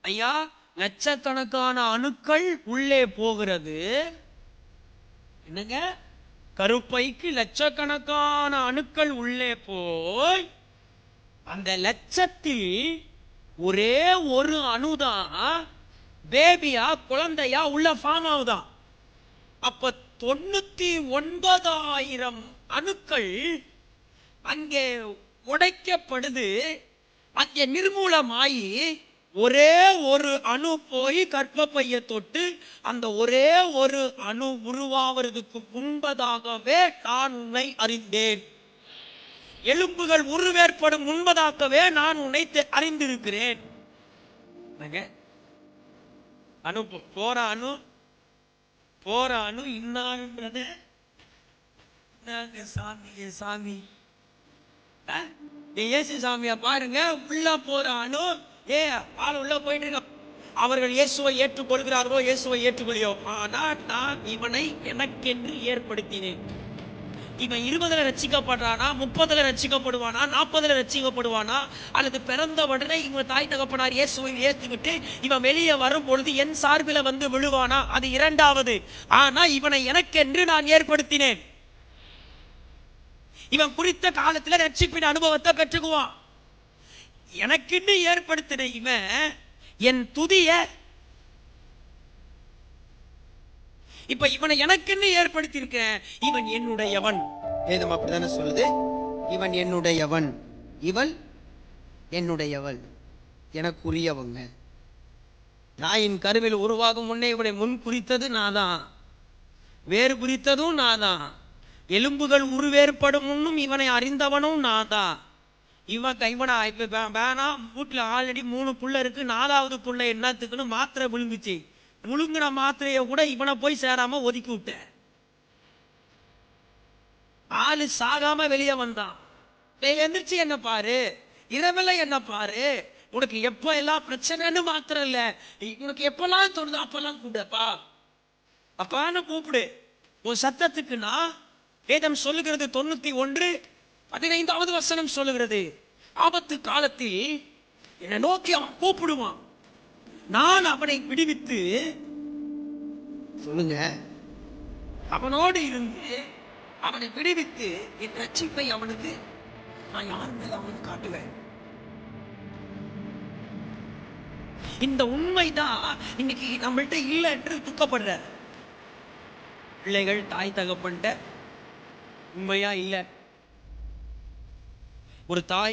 ஐயா, லட்சக்கணக்கான அணுக்கள் உள்ளே போகிறது. என்னங்க, கருப்பைக்கு லட்சக்கணக்கான அணுக்கள் உள்ளே போய் அந்த லட்சத்தில் ஒரே ஒரு அணுதான் பேபியா குழந்தையா உள்ள ஃபார்ம் ஆகுதான். அப்ப 99,000 அணுக்கள் அங்கே உடைக்கப்படுது. அங்கே நிர்மூலமாயி ஒரே ஒரு அணு போய் கர்ப்பப்பைய தொட்டு அந்த ஒரே ஒரு அணு உருவாவதுக்கு முன்பதாகவே நான் உன்னை அறிந்தேன். எலும்புகள் உருவேற்படும் முன்பதாகவே நான் உன்னை அறிந்திருக்கிறேன். அணு போற அணு இன்னான்றது சாமி இயேசு சாமியா பாருங்க. உள்ள போற அணு ஆள் உள்ள போயிட்டு இருக்க. அவர்கள் இயேசுவை ஏற்றுக்கொள்கிறார்களோ இயேசுவை ஏற்றுக்கொள்ளியோ, ஆனால் நான் இவனை எனக்கென்று ஏற்படுத்தினேன். இவன் 20 ரட்சிக்கப்படுறானா, 30 ரட்சிக்கப்படுவானா, 40 ரட்சிக்கப்படுவானா, அல்லது பிறந்த உடனே இவன் தாய் தகப்பனார் இயேசுவை ஏற்றுக்கிட்டு இவன் வெளியே வரும் பொழுது என் சார்பில் வந்து விழுவானா, அது இரண்டாவது. ஆனா இவனை எனக்கென்று நான் ஏற்படுத்தினேன். இவன் குறித்த காலத்துல ரட்சிப்பின் அனுபவத்தை பெற்றுக்குவான். எனக்குன்னு ஏற்படுத்தின இவன் என் துதிய இப்ப இவனை எனக்குன்னு ஏற்படுத்தி இருக்க. இவன் என்னுடையவன். வேதம் அப்படித்தானே சொல்லுது. இவன் என்னுடையவன், இவள் என்னுடையவள், எனக்குரியவங்க. தாயின் கருவில் உருவாகும் முன்னே இவனை முன் குறித்தது நான் தான், வேறு குறித்ததும் நான் தான். எலும்புகள் உருவேற்படும் முன்னும் இவனை அறிந்தவனும் நான் தான். இவனா இப்ப வேணாம், வீட்டுல ஆல்ரெடி 3 புள்ள இருக்கு, 4வது புள்ள என்னத்துக்குன்னு மாத்திரை விழுங்குச்சு. முழுங்கின மாத்திரைய கூட இவனை போய் சேராம ஒதுக்கி விட்ட. ஆளு சாகாம வெளியே வந்தான். எந்திரிச்சு என்ன பாரு, இரவில என்ன பாரு. உனக்கு எப்ப எல்லாம் பிரச்சனைன்னு மாத்திரம் இல்ல, உனக்கு எப்பெல்லாம் தோணுது அப்பெல்லாம் கூப்பிடப்பா, அப்பான்னு கூப்பிடு. உன் சத்தத்துக்குன்னா வேதம் சொல்லுகிறது 91:15வது வசனம் சொல்லுகிறது, ஆபத்து காலத்தில் என்னை நோக்கி அவன் கூப்பிடுவான், நான் அவனை விடுவித்து சொல்லுங்க அவனோடு இருந்து அவனை விடுவித்து என் ரட்சிப்பை அவனுக்கு நான் யார் மேல அவனுக்கு காட்டுவேன். இந்த உண்மைதான் இன்னைக்கு நம்மள்ட்ட இல்லை என்று துக்கப்படுற பிள்ளைகள் தாய் தகப்பன்ட்ட உண்மையா இல்லை. ஒரு தாய்